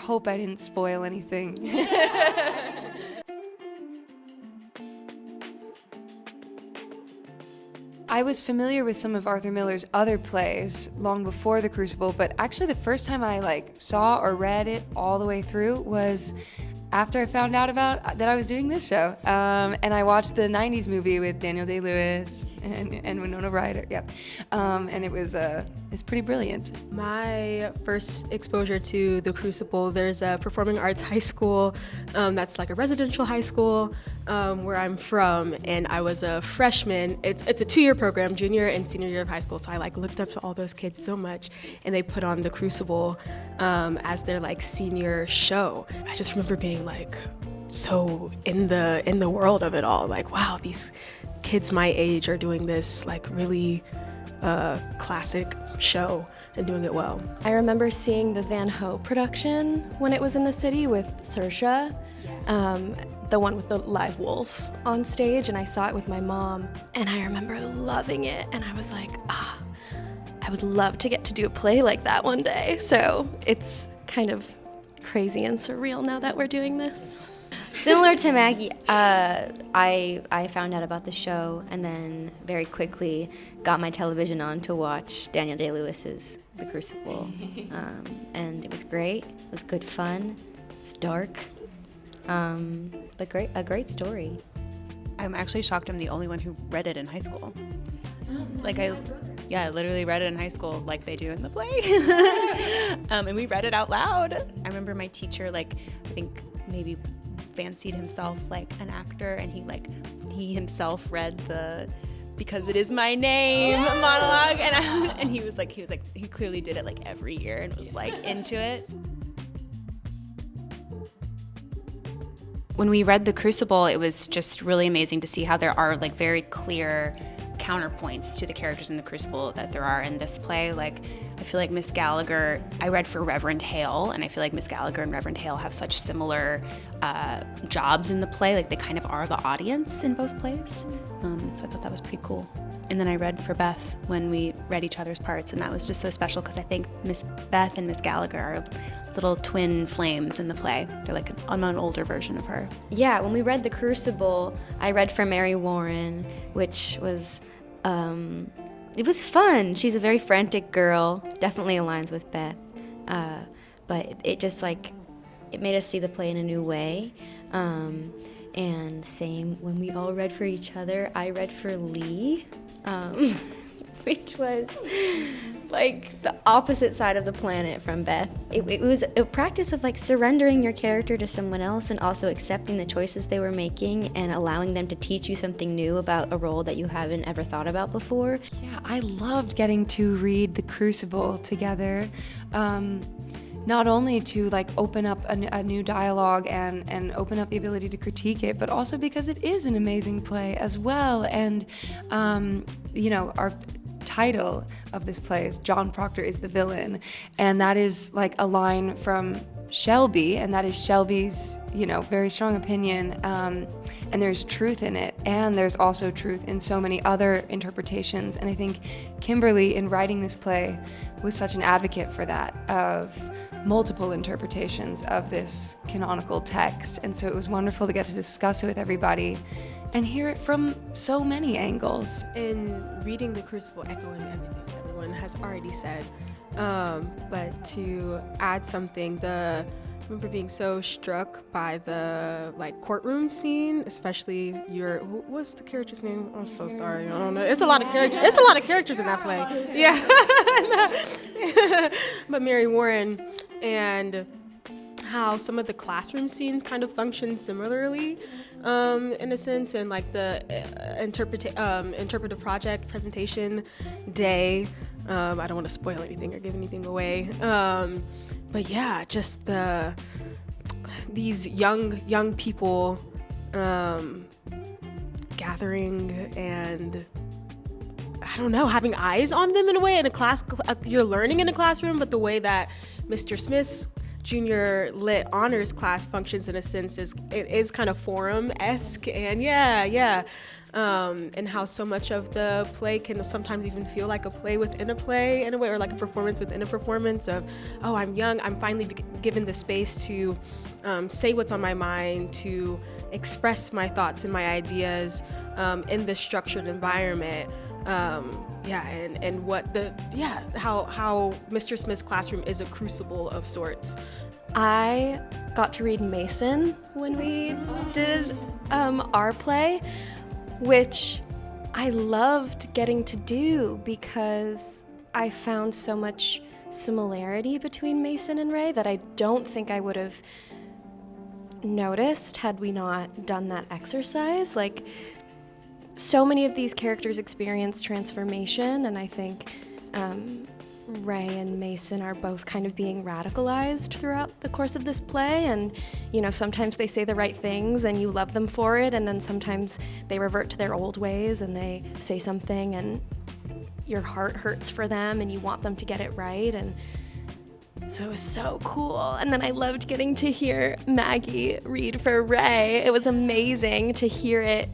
hope I didn't spoil anything. I was familiar with some of Arthur Miller's other plays long before The Crucible, but actually the first time I saw or read it all the way through was after I found out about that I was doing this show. And I watched the 90s movie with Daniel Day-Lewis and Winona Ryder. Yeah. And it's pretty brilliant. My first exposure to The Crucible, there's a performing arts high school that's like a residential high school where I'm from, and I was a freshman. It's a 2-year program, junior and senior year of high school, so I looked up to all those kids so much, and they put on The Crucible as their senior show. I just remember being so in the world of it all, wow, these kids my age are doing this really classic show and doing it well. I remember seeing the Van Ho production when it was in the city with Saoirse, the one with the live wolf on stage, and I saw it with my mom, and I remember loving it, and I was like, I would love to get to do a play like that one day. So it's kind of crazy and surreal now that we're doing this. Similar to Maggie, I found out about the show and then very quickly got my television on to watch Daniel Day-Lewis's The Crucible. And it was great. It was good fun. It's dark, but a great story. I'm actually shocked I'm the only one who read it in high school. I literally read it in high school like they do in the play. And we read it out loud. I remember my teacher, I think maybe fancied himself an actor, and he himself read the "Because It Is My Name" monologue, and he clearly did it every year and was into it. When we read The Crucible, it was just really amazing to see how there are very clear counterpoints to the characters in The Crucible that there are in this play. I feel like Miss Gallagher, I read for Reverend Hale, and I feel like Miss Gallagher and Reverend Hale have such similar jobs in the play. They kind of are the audience in both plays. So I thought that was pretty cool. And then I read for Beth when we read each other's parts, and that was just so special because I think Miss Beth and Miss Gallagher are little twin flames in the play. They're I'm an older version of her. Yeah, when we read The Crucible, I read for Mary Warren, which was, it was fun. She's a very frantic girl, definitely aligns with Beth, but it just it made us see the play in a new way. And same when we all read for each other, I read for Lee, which was the opposite side of the planet from Beth. It was a practice of surrendering your character to someone else and also accepting the choices they were making and allowing them to teach you something new about a role that you haven't ever thought about before. Yeah, I loved getting to read The Crucible together. Not only to open up a new dialogue and open up the ability to critique it, but also because it is an amazing play as well. And, our title of this play is John Proctor is the Villain. And that is a line from Shelby, and that is Shelby's, very strong opinion. And there's truth in it, and there's also truth in so many other interpretations. And I think Kimberly, in writing this play, was such an advocate for that, of multiple interpretations of this canonical text. And so it was wonderful to get to discuss it with everybody and hear it from so many angles. In reading The Crucible, echoing everything everyone has already said, but to add something, I remember being so struck by the courtroom scene, especially what was the character's name? I'm so sorry, I don't know. It's a lot of characters. It's a lot of characters in that play. Yeah, but Mary Warren, and how some of the classroom scenes kind of function similarly, in a sense, and the interpretive project presentation day. I don't want to spoil anything or give anything away. But yeah, just these young people gathering and I don't know, having eyes on them in a way in a class. You're learning in a classroom, but the way that Mr. Smith's junior lit honors class functions in a sense is it is kind of forum-esque, and and how so much of the play can sometimes even feel like a play within a play in a way, or like a performance within a performance of, oh, I'm young, I'm finally given the space to say what's on my mind, to express my thoughts and my ideas in this structured environment. And what how Mr. Smith's classroom is a crucible of sorts. I got to read Mason when we did our play, which I loved getting to do because I found so much similarity between Mason and Ray that I don't think I would have noticed had we not done that exercise. Like, so many of these characters experience transformation, and I think Ray and Mason are both kind of being radicalized throughout the course of this play, and sometimes they say the right things and you love them for it, and then sometimes they revert to their old ways and they say something and your heart hurts for them and you want them to get it right. And so it was so cool. And then I loved getting to hear Maggie read for Ray. It was amazing to hear it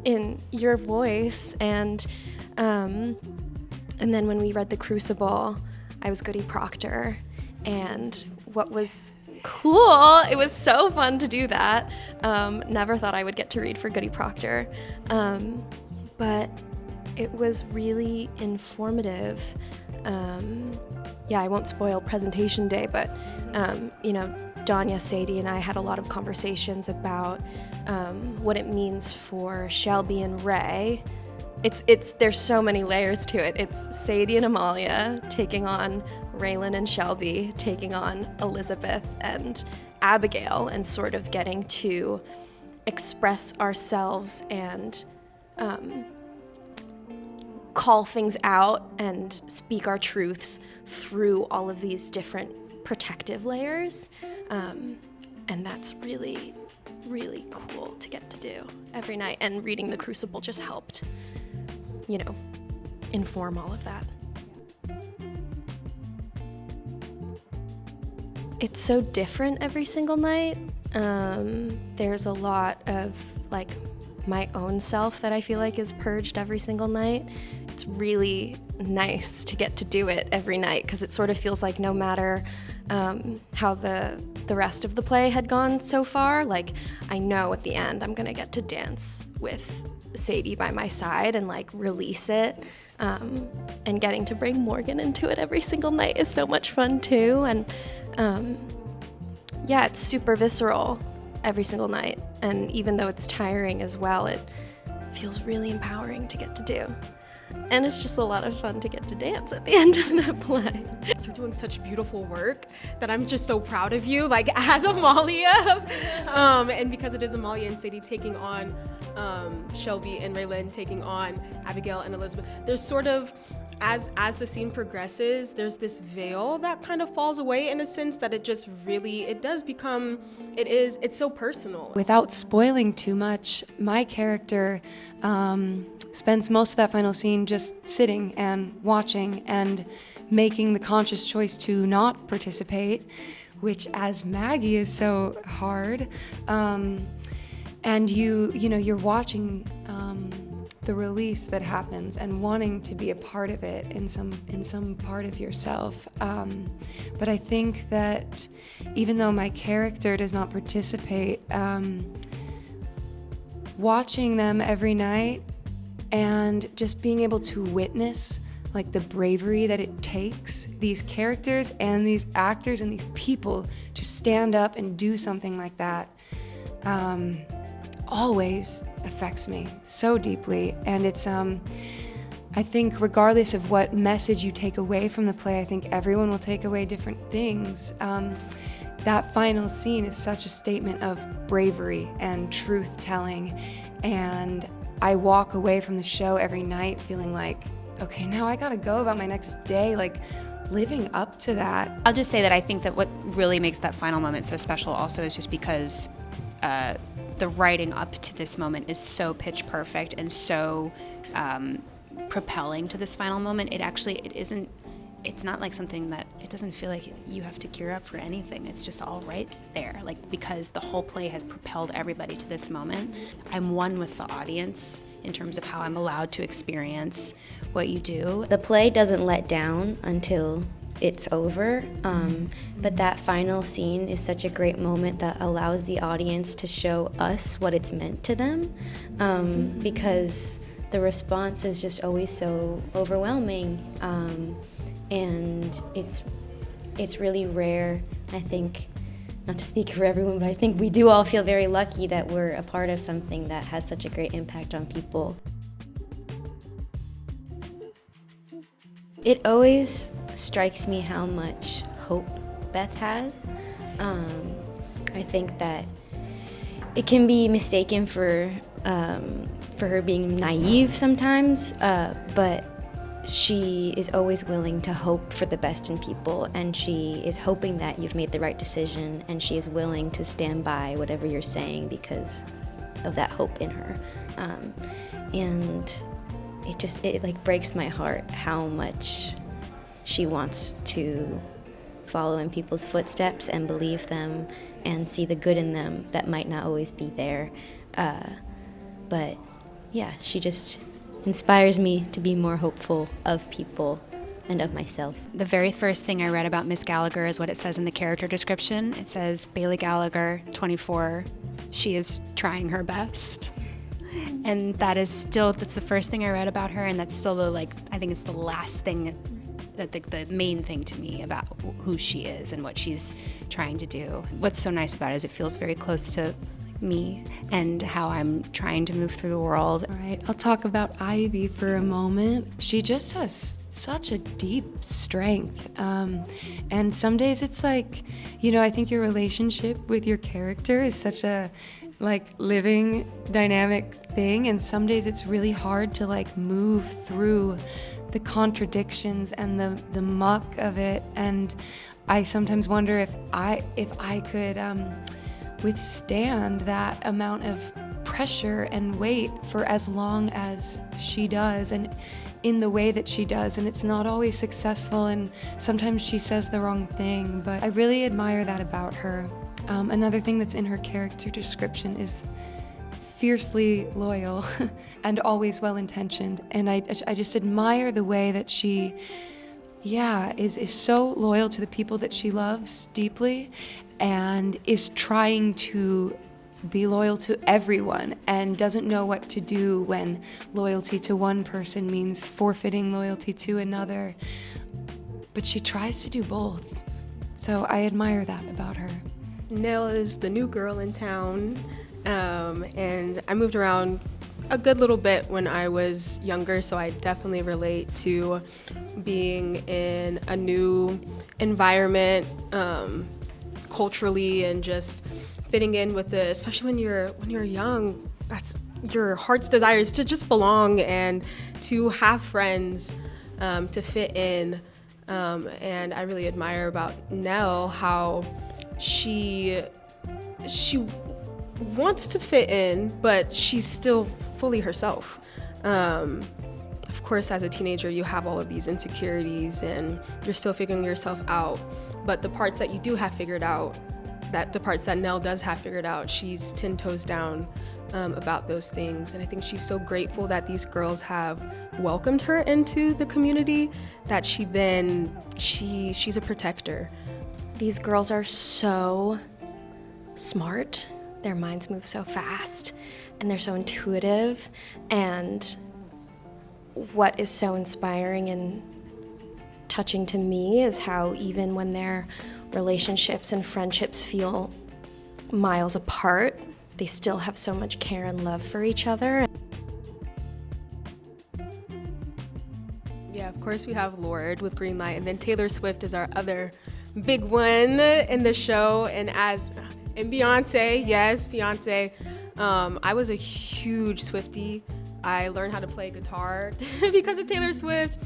in your voice. And then when we read the Crucible, I was Goody Proctor. And what was cool, it was so fun to do that. Never thought I would get to read for Goody Proctor. But it was really informative. I won't spoil presentation day, but Danya, Sadie, and I had a lot of conversations about what it means for Shelby and Ray. There's so many layers to it. It's Sadie and Amalia taking on Raylan and Shelby, taking on Elizabeth and Abigail, and sort of getting to express ourselves and call things out and speak our truths through all of these different protective layers. And that's really, really cool to get to do every night. And reading the Crucible just helped, inform all of that. It's so different every single night. There's a lot of my own self that I feel like is purged every single night. It's really nice to get to do it every night because it sort of feels like no matter how the rest of the play had gone so far, I know at the end I'm gonna get to dance with Sadie by my side and release it. And getting to bring Morgan into it every single night is so much fun too. And it's super visceral every single night. And even though it's tiring as well, it feels really empowering to get to do. And it's just a lot of fun to get to dance at the end of the play. You're doing such beautiful work that I'm just so proud of you, as Amalia. And because it is Amalia and Sadie taking on Shelby and Raylan taking on Abigail and Elizabeth, there's sort of, as the scene progresses, there's this veil that kind of falls away in a sense that it just really, it's so personal. Without spoiling too much, my character spends most of that final scene just sitting and watching and making the conscious choice to not participate, which as Maggie is so hard. And you're watching the release that happens and wanting to be a part of it in some part of yourself. But I think that even though my character does not participate, watching them every night and just being able to witness the bravery that it takes these characters and these actors and these people to stand up and do something like that always affects me so deeply. And it's I think regardless of what message you take away from the play, I think everyone will take away different things. That final scene is such a statement of bravery and truth-telling, and I walk away from the show every night feeling okay, now I gotta go about my next day, living up to that. I'll just say that I think that what really makes that final moment so special also is just because the writing up to this moment is so pitch perfect and so propelling to this final moment. It isn't it's not like something that, it doesn't feel like you have to gear up for anything. It's just all right there. Like, because the whole play has propelled everybody to this moment, I'm one with the audience in terms of how I'm allowed to experience what you do. The play doesn't let down until it's over, but that final scene is such a great moment that allows the audience to show us what it's meant to them, because the response is just always so overwhelming, and it's really rare. I think, not to speak for everyone, but I think we do all feel very lucky that we're a part of something that has such a great impact on people. It always strikes me how much hope Beth has. I think that it can be mistaken for her being naive sometimes, but she is always willing to hope for the best in people, and she is hoping that you've made the right decision, and she is willing to stand by whatever you're saying because of that hope in her. And it like breaks my heart how much she wants to follow in people's footsteps and believe them and see the good in them that might not always be there. But yeah, she just inspires me to be more hopeful of people and of myself. The very first thing I read about Miss Gallagher is what it says in the character description. It says, Bailey Gallagher, 24, she is trying her best. And that's the first thing I read about her, and that's still I think it's the last thing, the main thing to me about who she is and what she's trying to do. What's so nice about it is it feels very close to me and how I'm trying to move through the world. All right, I'll talk about Ivy for a moment. She just has such a deep strength. And some days it's like, I think your relationship with your character is such a living dynamic thing, and some days it's really hard to move through the contradictions and the muck of it. And I sometimes wonder if I could withstand that amount of pressure and weight for as long as she does, and in the way that she does. And it's not always successful, and sometimes she says the wrong thing, but I really admire that about her. Another thing that's in her character description is fiercely loyal and always well-intentioned. And I just admire the way that she, is so loyal to the people that she loves deeply, and is trying to be loyal to everyone, and doesn't know what to do when loyalty to one person means forfeiting loyalty to another. But she tries to do both. So I admire that about her. Nell is the new girl in town, and I moved around a good little bit when I was younger, so I definitely relate to being in a new environment, culturally, and just fitting in with it. Especially when you're young, that's your heart's desire is to just belong and to have friends, to fit in. And I really admire about Nell how she wants to fit in, but she's still fully herself. Of course, as a teenager, you have all of these insecurities and you're still figuring yourself out. But the parts that you do have figured out, the parts that Nell does have figured out, she's 10 toes down about those things. And I think she's so grateful that these girls have welcomed her into the community that she's a protector. These girls are so smart. Their minds move so fast, and they're so intuitive. And what is so inspiring and touching to me is how even when their relationships and friendships feel miles apart, they still have so much care and love for each other. Yeah, of course we have Lorde with Greenlight, and then Taylor Swift is our other big one in the show. And Beyonce, yes, Beyonce. I was a huge Swiftie. I learned how to play guitar because of Taylor Swift.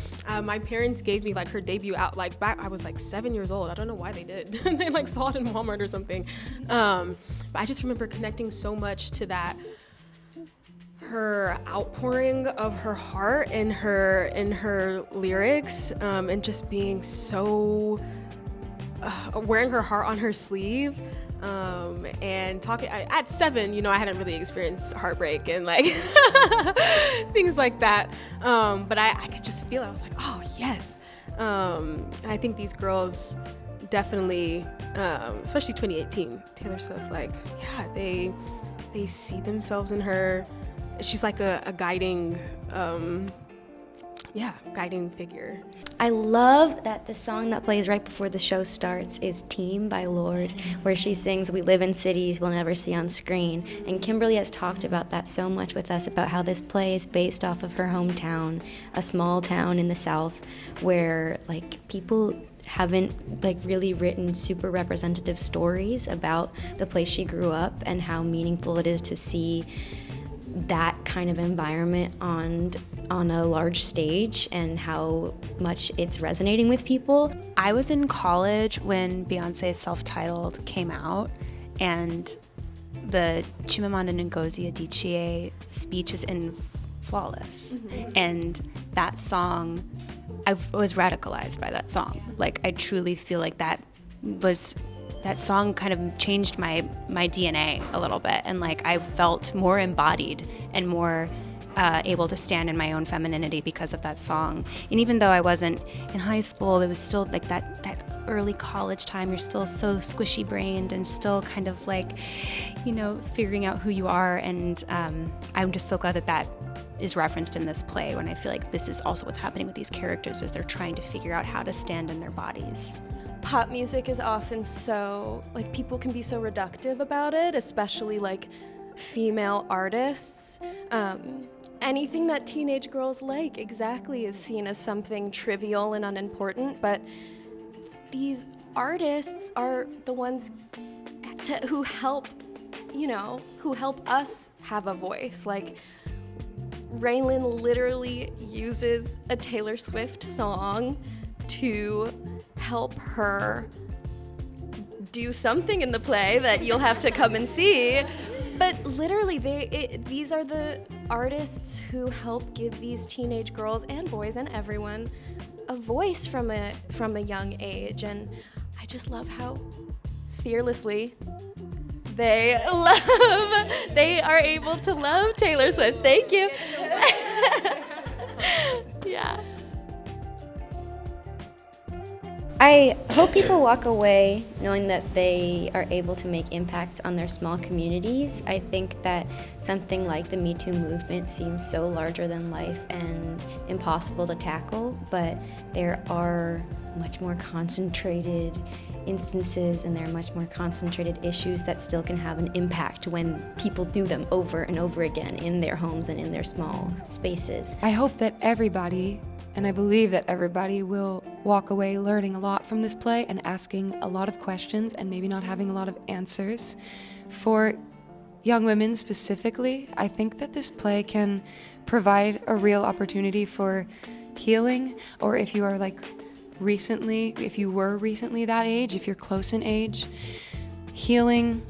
My parents gave me her debut out back. I was 7 years old. I don't know why they did. They saw it in Walmart or something. But I just remember connecting so much to that. her outpouring of her heart in her lyrics, and just being so wearing her heart on her sleeve, and talking at 7. I hadn't really experienced heartbreak and like things like that, but I could just feel it. I was like, oh yes. And I think these girls definitely, especially 2018 Taylor Swift, like, yeah, they see themselves in her. She's like a guiding guiding figure. I love that the song that plays right before the show starts is Team by Lorde, where she sings, "We live in cities we'll never see on screen." And Kimberly has talked about that so much with us, about how this play is based off of her hometown, a small town in the South where like people haven't like really written super representative stories about the place she grew up, and how meaningful it is to see that kind of environment on a large stage and how much it's resonating with people. I was in college when Beyonce's Self-Titled came out, and the Chimamanda Ngozi Adichie speech is in Flawless. Mm-hmm. And that song, I was radicalized by that song. Like, I truly feel like that song kind of changed my DNA a little bit, and like I felt more embodied and more able to stand in my own femininity because of that song. And even though I wasn't in high school, it was still like that early college time. You're still so squishy brained and still kind of like, figuring out who you are. And I'm just so glad that is referenced in this play, when I feel like this is also what's happening with these characters, is they're trying to figure out how to stand in their bodies. Pop music is often so, like, people can be so reductive about it, especially like female artists. Anything that teenage girls like exactly is seen as something trivial and unimportant, but these artists are the ones who help us have a voice. Like, Raylin literally uses a Taylor Swift song to help her do something in the play that you'll have to come and see. But literally, these are the artists who help give these teenage girls and boys and everyone a voice from a young age. And I just love how fearlessly they are able to love Taylor Swift. Thank you. Yeah. I hope people walk away knowing that they are able to make impacts on their small communities. I think that something like the Me Too movement seems so larger than life and impossible to tackle, but there are much more concentrated instances and there are much more concentrated issues that still can have an impact when people do them over and over again in their homes and in their small spaces. I hope that everybody, and I believe that everybody, will walk away learning a lot from this play and asking a lot of questions and maybe not having a lot of answers. For young women specifically, I think that this play can provide a real opportunity for healing, or if you are if you were recently that age, if you're close in age, healing,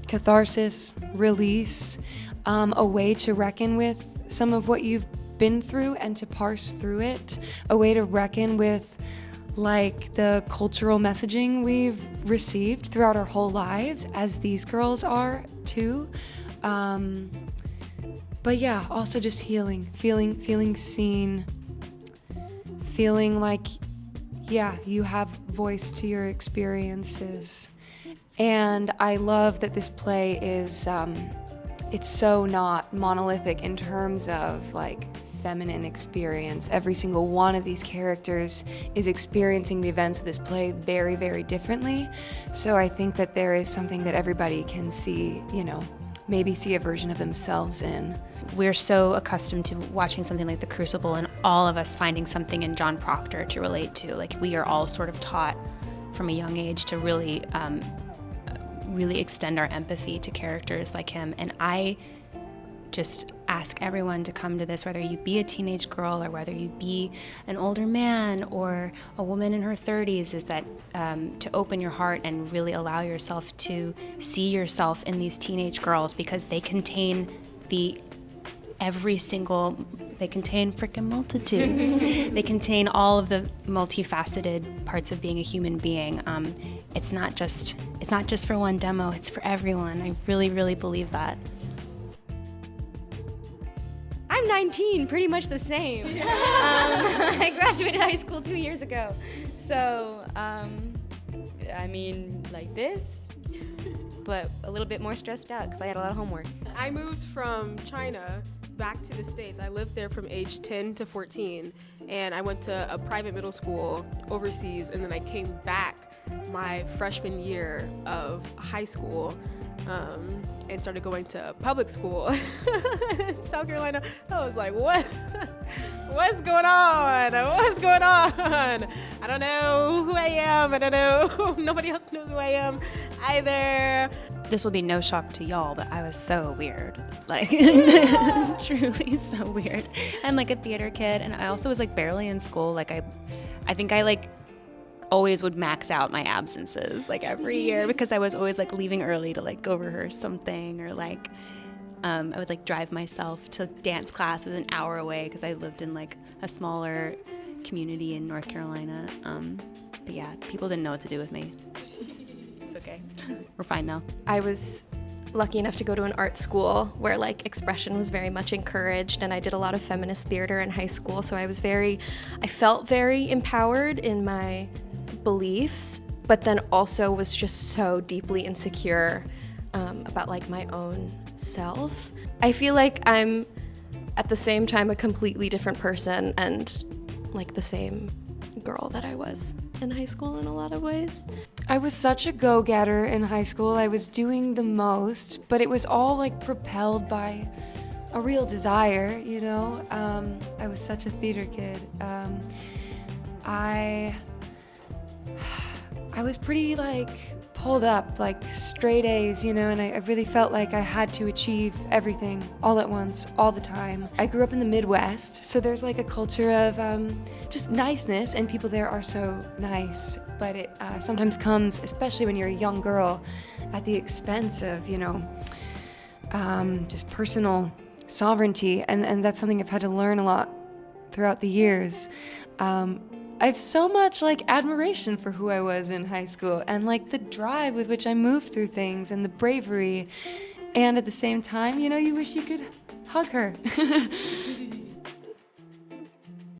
catharsis, release, a way to reckon with some of what you've been through and to parse through it, a way to reckon with the cultural messaging we've received throughout our whole lives, as these girls are too. But yeah, also just healing, feeling seen, feeling like, yeah, you have voice to your experiences. And I love that this play is, it's so not monolithic in terms of feminine experience. Every single one of these characters is experiencing the events of this play very, very differently. So I think that there is something that everybody can see, maybe see a version of themselves in. We're so accustomed to watching something like The Crucible and all of us finding something in John Proctor to relate to. We are all sort of taught from a young age to really extend our empathy to characters like him. And I just ask everyone to come to this, whether you be a teenage girl or whether you be an older man or a woman in her 30s, is that to open your heart and really allow yourself to see yourself in these teenage girls, because they contain the they contain frickin' multitudes. They contain all of the multifaceted parts of being a human being. It's not just for one demo, it's for everyone. I really, really believe that. I'm 19, pretty much the same. I graduated high school 2 years ago. So, I mean, like this, but a little bit more stressed out because I had a lot of homework. I moved from China back to the States. I lived there from age 10 to 14, and I went to a private middle school overseas, and then I came back my freshman year of high school and started going to public school in South Carolina. I was like, what? What's going on? What's going on? I don't know who I am. I don't know. Nobody else knows who I am either. This will be no shock to y'all, but I was so weird. Like, truly so weird. And like a theater kid, and I also was like barely in school. Like I think I like always would max out my absences like every year because I was always like leaving early to like go rehearse something, or like I would like drive myself to dance class. It was an hour away because I lived in like a smaller community in North Carolina. But yeah, people didn't know what to do with me. It's okay. We're fine now. I was lucky enough to go to an art school where like expression was very much encouraged, and I did a lot of feminist theater in high school, so I felt very empowered in my beliefs, but then also was just so deeply insecure about like my own self. I feel like I'm at the same time a completely different person and like the same girl that I was in high school in a lot of ways. I was such a go-getter in high school. I was doing the most, but it was all like propelled by a real desire, you know? I was such a theater kid. I was pretty like pulled up, like straight A's, you know, and I really felt like I had to achieve everything all at once, all the time. I grew up in the Midwest, so there's like a culture of just niceness, and people there are so nice, but it sometimes comes, especially when you're a young girl, at the expense of, you know, just personal sovereignty, and that's something I've had to learn a lot throughout the years. I have so much like admiration for who I was in high school, and like the drive with which I moved through things, and the bravery, and at the same time, you know, you wish you could hug her.